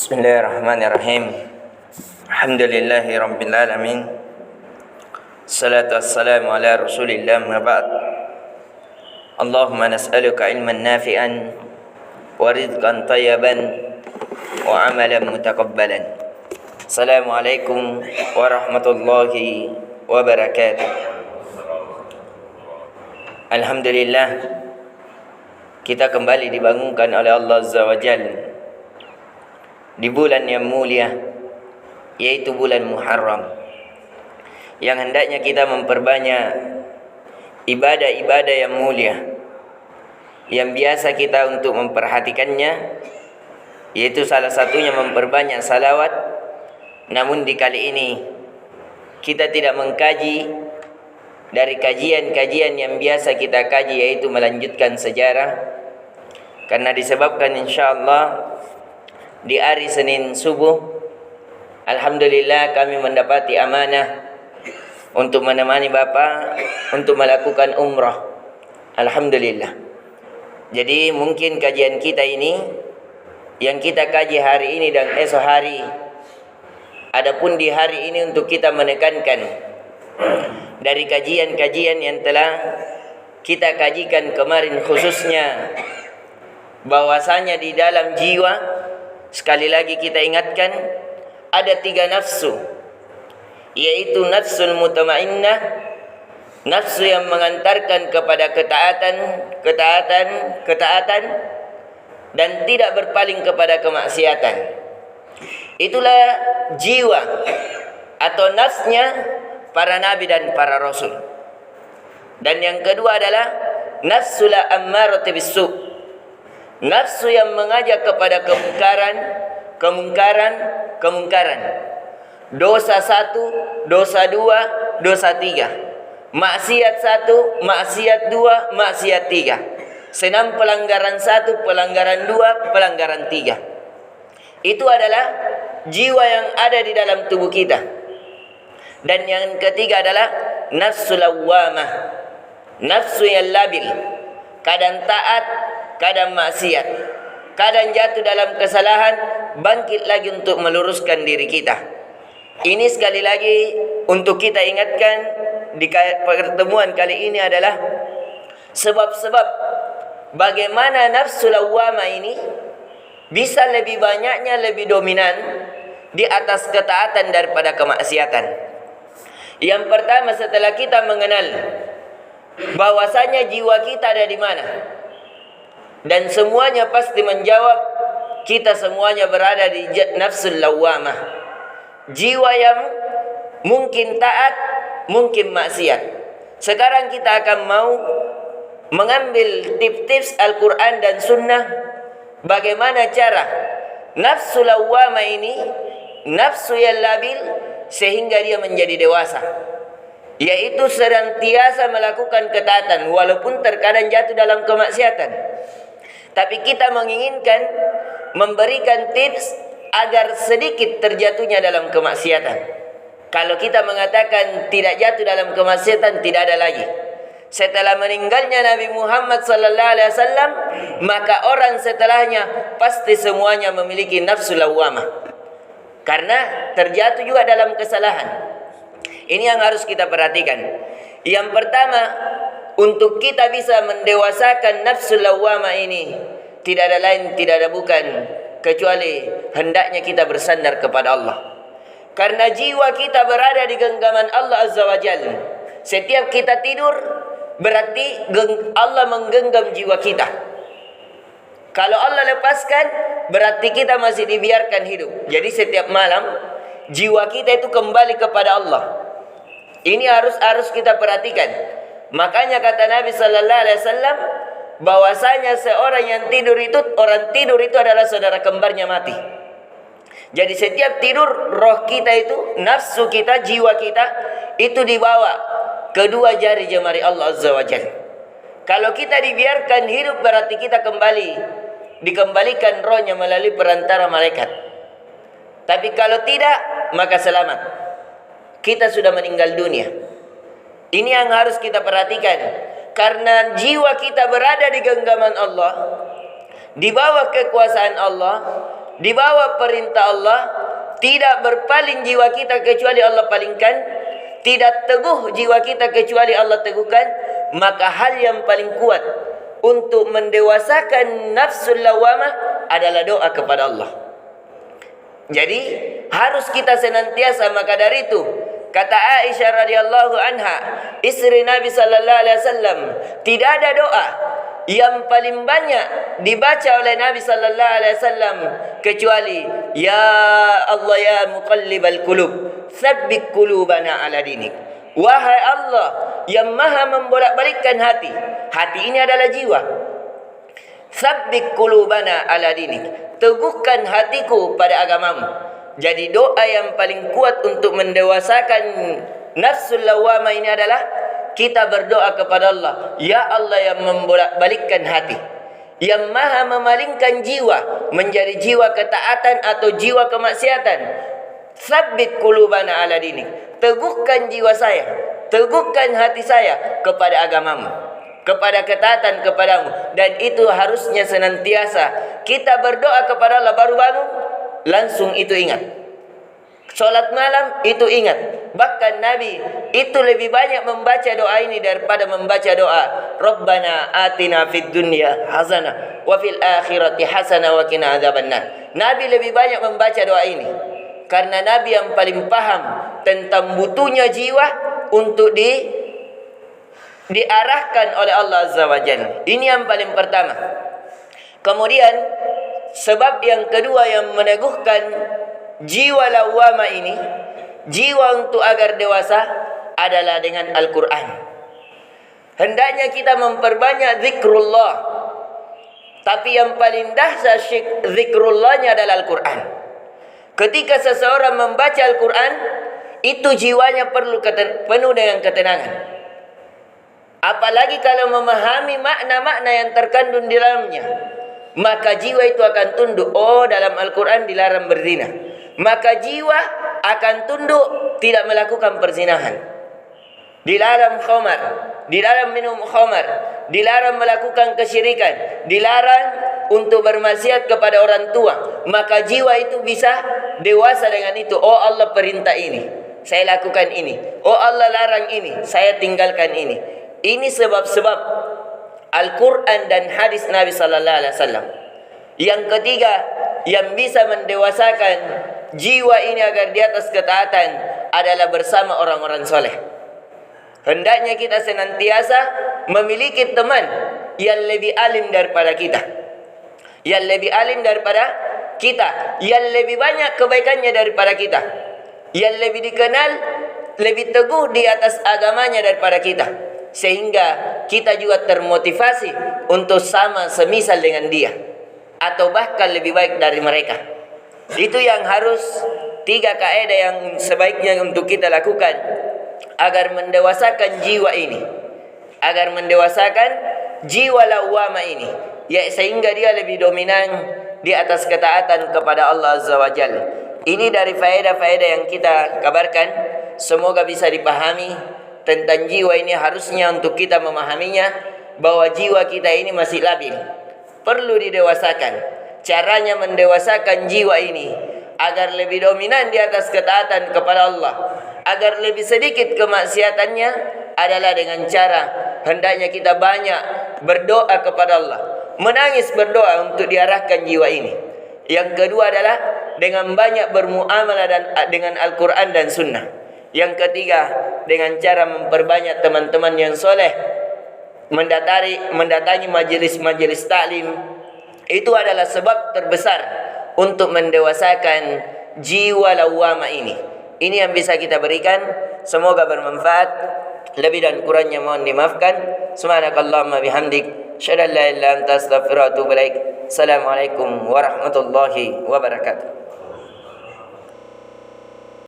Bismillahirrahmanirrahim. Alhamdulillahi rabbil alamin. Salatu wassalamu ala Rasulillah ma ba'd. Allahumma nas'aluka ilman nafi'an wa rizqan tayyiban wa amalan mutakabbalan. Assalamualaikum warahmatullahi wabarakatuh. Alhamdulillah, kita kembali dibangunkan oleh Allah Azza wa Jalla di bulan yang mulia, yaitu bulan Muharram, yang hendaknya kita memperbanyak ibadah-ibadah yang mulia, yang biasa kita untuk memperhatikannya, yaitu salah satunya memperbanyak salawat. Namun di kali ini kita tidak mengkaji dari kajian-kajian yang biasa kita kaji, yaitu melanjutkan sejarah, karena disebabkan insyaallah di hari Senin subuh, alhamdulillah kami mendapati amanah untuk menemani Bapak untuk melakukan umrah. Alhamdulillah. Jadi mungkin kajian kita ini yang kita kaji hari ini dan esok hari, adapun di hari ini untuk kita menekankan dari kajian-kajian yang telah kita kajikan kemarin, khususnya bahwasanya di dalam jiwa, sekali lagi kita ingatkan, ada 3 nafsu, yaitu nafsul mutmainnah, nafsu yang mengantarkan kepada ketaatan dan tidak berpaling kepada kemaksiatan. Itulah jiwa atau nafsnya para nabi dan para rasul. Dan yang kedua adalah nafsul ammaratu bisu, nafsu yang mengajak kepada kemungkaran. Dosa 1, dosa 2, dosa 3. Maksiat 1, maksiat 2, maksiat 3. Senam pelanggaran 1, pelanggaran 2, pelanggaran 3. Itu adalah jiwa yang ada di dalam tubuh kita. Dan yang ketiga adalah nafsu lawwamah, nafsu yang labil, kadang taat, kadang maksiat, kadang jatuh dalam kesalahan, bangkit lagi untuk meluruskan diri kita. Ini sekali lagi untuk kita ingatkan di pertemuan kali ini adalah sebab-sebab bagaimana nafsu lawwamah ini bisa lebih banyaknya, lebih dominan di atas ketaatan daripada kemaksiatan. Yang pertama, setelah kita mengenal bahwasanya jiwa kita ada di mana, dan semuanya pasti menjawab, kita semuanya berada di nafsul lawwamah, jiwa yang mungkin taat, mungkin maksiat. Sekarang kita akan mau mengambil tips-tips Al-Quran dan Sunnah, bagaimana cara nafsul lawwamah ini, nafsu yang labil, sehingga dia menjadi dewasa, yaitu senantiasa melakukan ketaatan walaupun terkadang jatuh dalam kemaksiatan. Tapi kita menginginkan memberikan tips agar sedikit terjatuhnya dalam kemaksiatan. Kalau kita mengatakan tidak jatuh dalam kemaksiatan, tidak ada lagi. Setelah meninggalnya Nabi Muhammad sallallahu alaihi wasallam, maka orang setelahnya pasti semuanya memiliki nafsu lawwamah, karena terjatuh juga dalam kesalahan. Ini yang harus kita perhatikan. Yang pertama, untuk kita bisa mendewasakan nafsu lawwamah ini, tidak ada lain, tidak ada bukan, kecuali hendaknya kita bersandar kepada Allah. Karena jiwa kita berada di genggaman Allah Azza wa Jalla. Setiap kita tidur, berarti Allah menggenggam jiwa kita. Kalau Allah lepaskan, berarti kita masih dibiarkan hidup. Jadi setiap malam, jiwa kita itu kembali kepada Allah. Ini harus kita perhatikan. Makanya kata Nabi sallallahu alaihi wasallam bahwasanya seorang yang tidur itu, orang tidur itu adalah saudara kembarnya mati. Jadi setiap tidur, roh kita itu, nafsu kita, jiwa kita itu dibawa kedua jari jemari Allah Azza wa Jalla. Kalau kita dibiarkan hidup, berarti kita dikembalikan rohnya melalui perantara malaikat. Tapi kalau tidak, maka selamat, kita sudah meninggal dunia. Ini yang harus kita perhatikan. Karena jiwa kita berada di genggaman Allah, di bawah kekuasaan Allah, di bawah perintah Allah, tidak berpaling jiwa kita kecuali Allah palingkan, tidak teguh jiwa kita kecuali Allah teguhkan, maka hal yang paling kuat untuk mendewasakan nafsul lawamah adalah doa kepada Allah. Jadi harus kita senantiasa, maka dari itu kata Aisyah radhiyallahu anha, istri Nabi sallallahu alaihi wasallam, tidak ada doa yang paling banyak dibaca oleh Nabi sallallahu alaihi wasallam kecuali ya Allah ya muqallibal qulub, tsabbit qulubana ala dinik. Wahai Allah yang maha membolak-balikkan hati. Hati ini adalah jiwa. Tsabbit qulubana ala dinik. Teguhkan hatiku pada agamamu. Jadi doa yang paling kuat untuk mendewasakan nafsul lawamah ini adalah kita berdoa kepada Allah, ya Allah yang membolak-balikkan hati, yang maha memalingkan jiwa menjadi jiwa ketaatan atau jiwa kemaksiatan. Tsabbit qulubana ala dinik. Teguhkan jiwa saya, teguhkan hati saya kepada agamamu, kepada ketaatan kepadamu. Dan itu harusnya senantiasa kita berdoa kepada Allah. Baru bangun langsung itu ingat, sholat malam itu ingat. Bahkan Nabi itu lebih banyak membaca doa ini daripada membaca doa Rabbana atina fid dunya hasanah wa fil akhirati hasanah wa qina adzabannar. Nabi lebih banyak membaca doa ini karena Nabi yang paling paham tentang butuhnya jiwa untuk diarahkan oleh Allah Azza wa Jalla. Ini yang paling pertama. Kemudian sebab yang kedua yang meneguhkan jiwa lawama ini, jiwa untuk agar dewasa, adalah dengan Al-Quran. Hendaknya kita memperbanyak zikrullah. Tapi yang paling dahsyat zikrullahnya adalah Al-Quran. Ketika seseorang membaca Al-Quran, itu jiwanya penuh dengan ketenangan. Apalagi kalau memahami makna-makna yang terkandung di dalamnya, maka jiwa itu akan tunduk. Oh, dalam Al-Quran dilarang berzina, maka jiwa akan tunduk tidak melakukan perzinahan. Dilarang khamar, dilarang minum khamar, dilarang melakukan kesyirikan, dilarang untuk bermaksiat kepada orang tua. Maka jiwa itu bisa dewasa dengan itu. Oh, Allah perintah ini, saya lakukan ini. Oh, Allah larang ini, saya tinggalkan ini. Ini sebab-sebab Al-Quran dan hadis Nabi sallallahu alaihi wasallam. Yang ketiga yang bisa mendewasakan jiwa ini agar di atas ketaatan adalah bersama orang-orang soleh. Hendaknya kita senantiasa memiliki teman yang lebih alim daripada kita, yang lebih alim daripada kita, yang lebih banyak kebaikannya daripada kita, yang lebih dikenal, lebih teguh di atas agamanya daripada kita, sehingga kita juga termotivasi untuk sama semisal dengan dia atau bahkan lebih baik dari mereka. Itu yang harus, 3 kaidah yang sebaiknya untuk kita lakukan agar mendewasakan jiwa ini, agar mendewasakan jiwa lawama ini, ya, sehingga dia lebih dominan di atas ketaatan kepada Allah Azza wa Jalla. Ini dari faedah-faedah yang kita kabarkan. Semoga bisa dipahami tentang jiwa ini. Harusnya untuk kita memahaminya bahwa jiwa kita ini masih labil, perlu didewasakan. Caranya mendewasakan jiwa ini agar lebih dominan di atas ketaatan kepada Allah, agar lebih sedikit kemaksiatannya, adalah dengan cara hendaknya kita banyak berdoa kepada Allah, menangis berdoa untuk diarahkan jiwa ini. Yang kedua adalah dengan banyak bermuamalah dengan Al-Quran dan Sunnah. Yang ketiga dengan cara memperbanyak teman-teman yang soleh, mendatangi majelis-majelis taklim. Itu adalah sebab terbesar untuk mendewasakan jiwa lawama ini. Ini yang bisa kita berikan. Semoga bermanfaat. Lebih dan kurangnya mohon dimaafkan. Subhanakallahumma bihamdik, asyhadu an la ilaha illa anta, astaghfiruka wa atubu ilaik. Assalamualaikum warahmatullahi wabarakatuh.